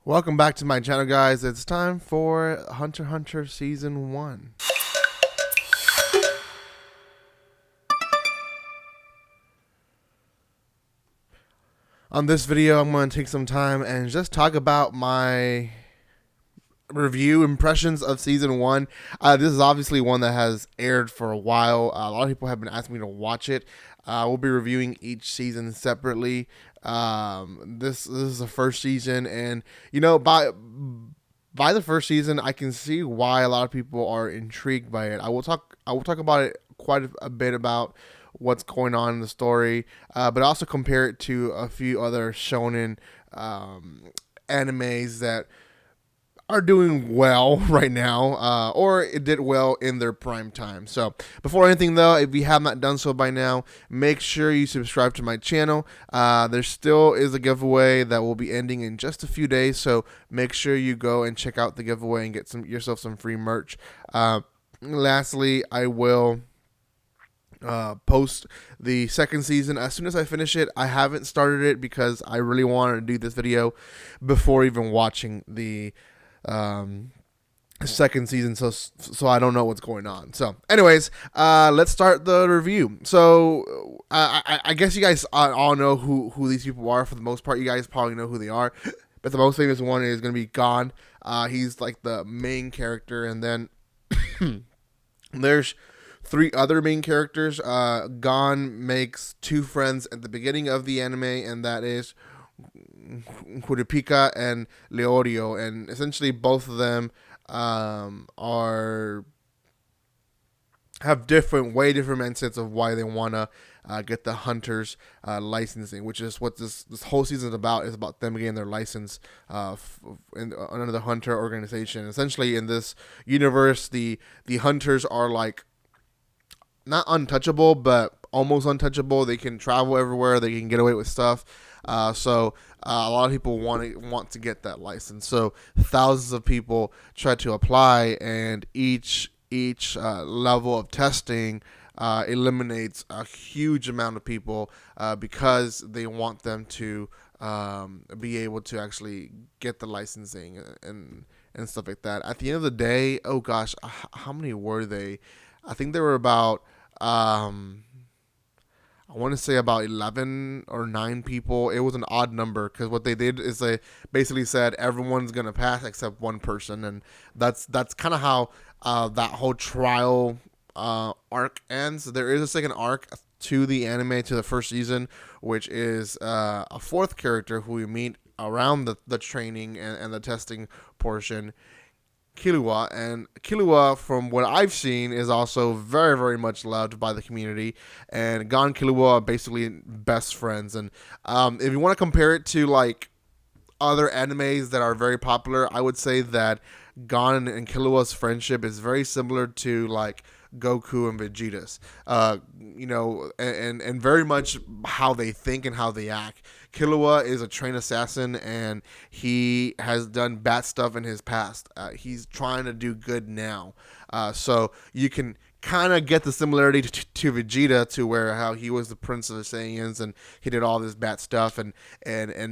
Welcome back to my channel, guys. It's time for Hunter x Hunter Season 1. On this video, I'm going to take some time and just talk about my review impressions of Season 1. This is obviously one that has aired for a while. A lot of people have been asking me to watch it. We'll be reviewing each season separately. This is the first season, and by the first season, I can see why a lot of people are intrigued by it. I will talk about it quite a bit about what's going on in the story, but also compare it to a few other shonen animes that are doing well right now, or it did well in their prime time. So before anything though, if you have not done so by now, make sure you subscribe to my channel. There still is a giveaway that will be ending in just a few days, so make sure you go and check out the giveaway and get yourself some free merch. Lastly, I will post the second season as soon as I finish it. I haven't started it because I really wanted to do this video before even watching the second season, so I don't know what's going on. So anyways, let's start the review. So I guess you guys all know who these people are. For the most part, you guys probably know who they are, but the most famous one is going to be Gon. He's like the main character, and then there's three other main characters. Gon makes two friends at the beginning of the anime, and that is Kurapika and Leorio, and essentially both of them have way different mindsets of why they want to get the hunters licensing, which is what this whole season is about. Is about them getting their license under the hunter organization. Essentially, in this universe, the hunters are like not untouchable, but almost untouchable. They can travel everywhere. They can get away with stuff. So a lot of people want to get that license. So thousands of people try to apply, and each level of testing eliminates a huge amount of people because they want them to be able to actually get the licensing and stuff like that. At the end of the day, oh gosh, how many were they? I think there were about I want to say about 11 or 9 people. It was an odd number because what they did is they basically said everyone's gonna pass except one person, and that's kind of how that whole trial arc ends. There is a second arc to the anime, to the first season, which is a fourth character who we meet around the training and the testing portion, Killua. And Killua, from what I've seen, is also very, very much loved by the community. And Gon and Killua are basically best friends. And if you want to compare it to like other animes that are very popular, I would say that Gon and Killua's friendship is very similar to like Goku and Vegeta's, and very much how they think and how they act. Killua is a trained assassin, and he has done bad stuff in his past. He's trying to do good now, so you can kind of get the similarity to Vegeta, to where how he was the prince of the Saiyans and he did all this bad stuff, and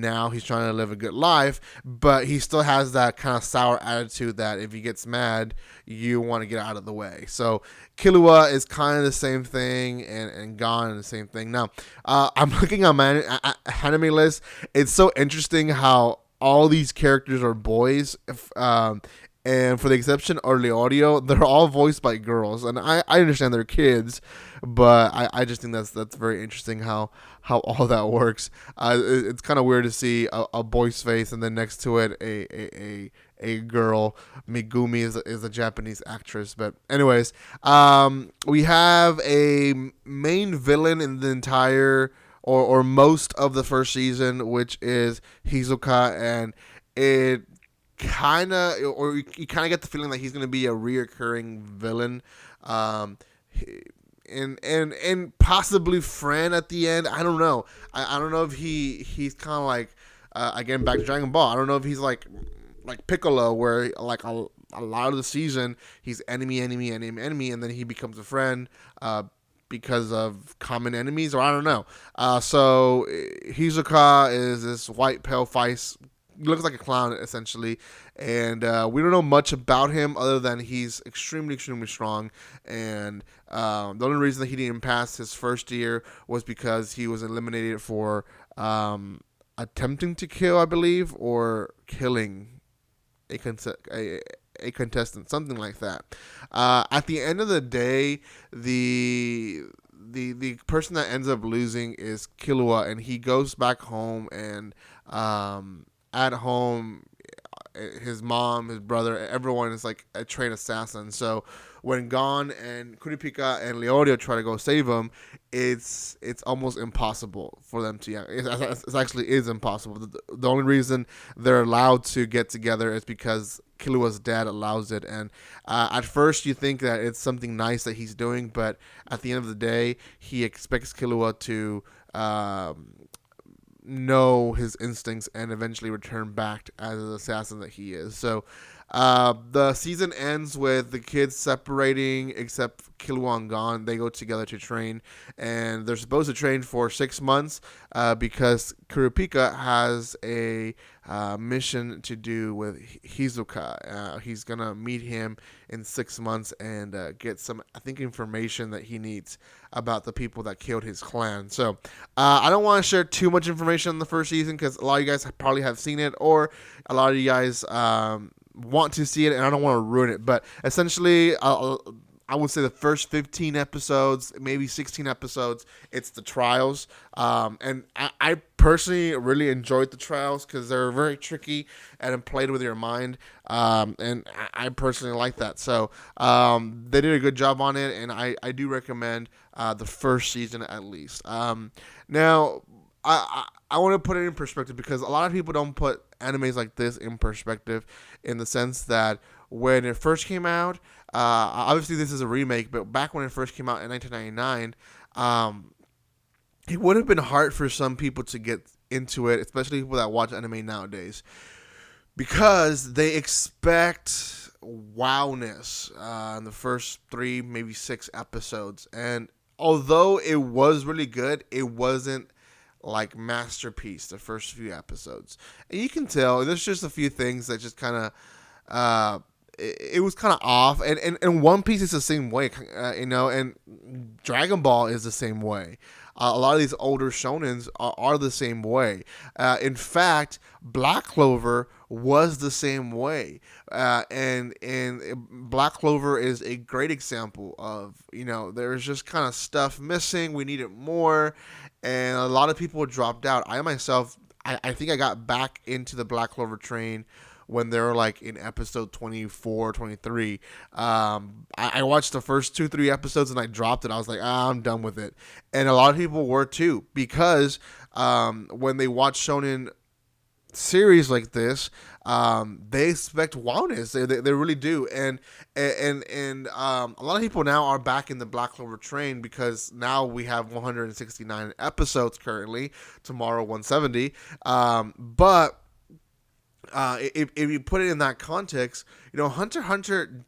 now he's trying to live a good life, but he still has that kind of sour attitude that if he gets mad, you want to get out of the way. So Killua is kind of the same thing, and Gon is the same thing. Now, I'm looking at my anime list. It's so interesting how all these characters are boys. And for the exception of Leorio, they're all voiced by girls. And I understand they're kids, but I just think that's very interesting how all that works. It's kind of weird to see a boy's face and then next to it a girl. Megumi is a Japanese actress. But anyways, we have a main villain in the entire or most of the first season, which is Hisoka, and it you kind of get the feeling that he's going to be a reoccurring villain, and possibly friend at the end. I don't know. I don't know if he's kind of like again, back to Dragon Ball. I don't know if he's like Piccolo, where like a lot of the season he's enemy, and then he becomes a friend because of common enemies, or I don't know. So Hisoka is this white pale face looks like a clown essentially, and we don't know much about him other than he's extremely strong. And the only reason that he didn't pass his first year was because he was eliminated for attempting to kill, I believe, or killing a, a contestant, something like that. At the end of the day, the person that ends up losing is Killua, and he goes back home, and at home, his mom, his brother, everyone is like a trained assassin. So when Gon and Kuripika and Leorio try to go save him, it's almost impossible for them to. Yeah, it actually is impossible. The only reason they're allowed to get together is because Killua's dad allows it. And at first you think that it's something nice that he's doing, but at the end of the day, he expects Killua to know his instincts and eventually return back as an assassin that he is. So the season ends with the kids separating, except Killua and Gon. They go together to train, and they're supposed to train for 6 months because Kurapika has a mission to do with Hizuka. He's going to meet him in 6 months and get some, I think, information that he needs about the people that killed his clan. So I don't want to share too much information on the first season because a lot of you guys probably have seen it, or a lot of you guys want to see it, and I don't want to ruin it. But essentially, I would say the first 15 episodes, maybe 16 episodes, it's the trials. And I personally really enjoyed the trials because they're very tricky and played with your mind. And I personally like that. So they did a good job on it, and I do recommend the first season at least. Now, I want to put it in perspective because a lot of people don't put animes like this in perspective, in the sense that when it first came out, obviously this is a remake, but back when it first came out in 1999, it would have been hard for some people to get into it, especially people that watch anime nowadays, because they expect wowness in the first 3, maybe 6 episodes. And although it was really good, it wasn't like masterpiece the first few episodes. And you can tell there's just a few things that just kind of it was kind of off. And One Piece is the same way, and Dragon Ball is the same way. A lot of these older shonens are the same way. In fact, Black Clover was the same way. And Black Clover is a great example of, there's just kind of stuff missing. We needed more. And a lot of people dropped out. I myself, I think I got back into the Black Clover train when they were like in episode 24, 23. I watched the first 2-3 episodes and I dropped it. I was like, I'm done with it. And a lot of people were too, because when they watch shonen series like this, they expect wowness. They really do. And a lot of people now are back in the Black Clover train because now we have 169 episodes currently. Tomorrow 170. But if you put it in that context, Hunter x Hunter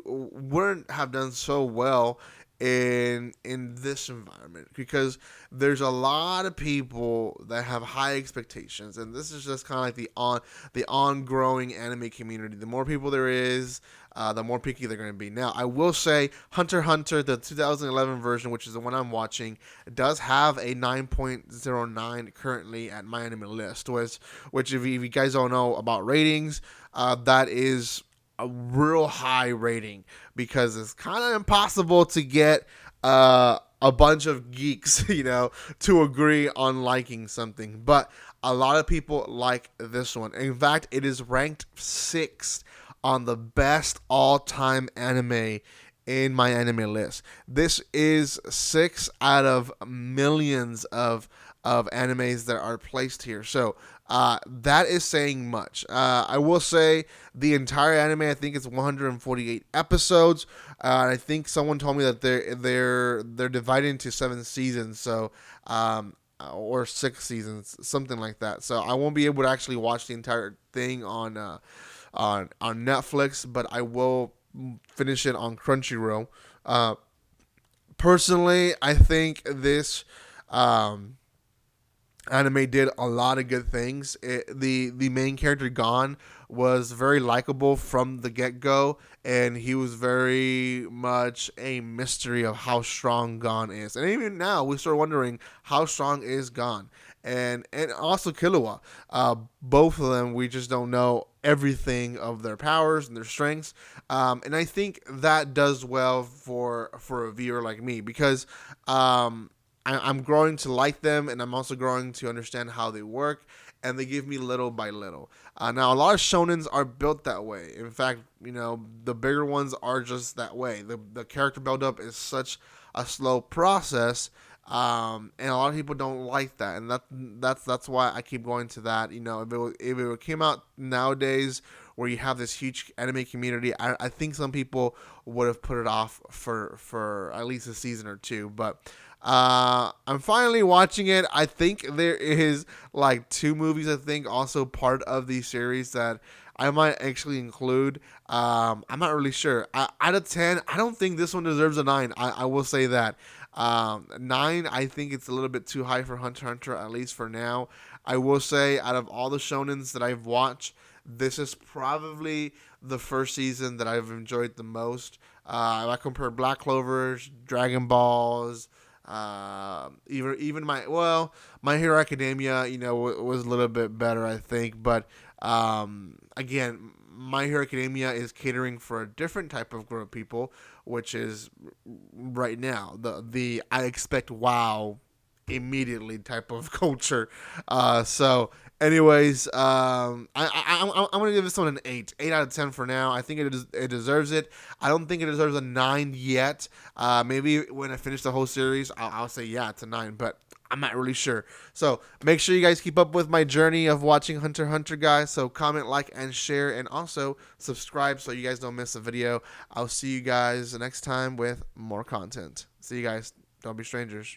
wouldn't have done so well in this environment, because there's a lot of people that have high expectations, and this is just kind of like the ongoing anime community. The more people there is, the more picky they're going to be. Now, I will say Hunter x Hunter, the 2011 version, which is the one I'm watching, does have a 9.09 currently at My Anime List, which if you guys don't know about ratings, that is a real high rating, because it's kind of impossible to get a bunch of geeks, to agree on liking something. But a lot of people like this one. In fact, it is ranked 6th on the best all-time anime in My Anime List. This is 6 out of millions of animes that are placed here. So that is saying much. I will say the entire anime, I think it's 148 episodes. I think someone told me that they're divided into 7 seasons, so or 6 seasons, something like that. So I won't be able to actually watch the entire thing on Netflix, but I will finish it on Crunchyroll. Personally, I think this anime did a lot of good things. The main character Gon was very likable from the get go, and he was very much a mystery of how strong Gon is. And even now, we start wondering how strong is Gon, and also Killua. Both of them, we just don't know everything of their powers and their strengths. And I think that does well for a viewer like me because. I'm growing to like them, and I'm also growing to understand how they work, and they give me little by little. Now, a lot of shonens are built that way. In fact, the bigger ones are just that way. The character build-up is such a slow process, and a lot of people don't like that, and that's why I keep going to that. If it came out nowadays where you have this huge anime community, I think some people would have put it off for at least a season or two, but. I'm finally watching it. I think there is like 2 movies, I think, also part of the series that I might actually include. I'm not really sure. Out of 10, I don't think this one deserves a 9. I will say that. 9, I think it's a little bit too high for Hunter x Hunter, at least for now. I will say, out of all the shonens that I've watched, this is probably the first season that I've enjoyed the most. I compare Black Clovers, Dragon Balls, even My Hero Academia, was a little bit better, I think. But again, My Hero Academia is catering for a different type of group of people, which is right now the I expect wow immediately type of culture. So, anyways, I'm gonna give this one an 8 out of 10 for now. I think it deserves it. I don't think it deserves a 9 yet. Maybe when I finish the whole series, I'll say yeah, it's a 9, but. I'm not really sure. So make sure you guys keep up with my journey of watching Hunter x Hunter, guys. So comment, like, and share, and also subscribe so you guys don't miss a video. I'll see you guys next time with more content. See you guys. Don't be strangers.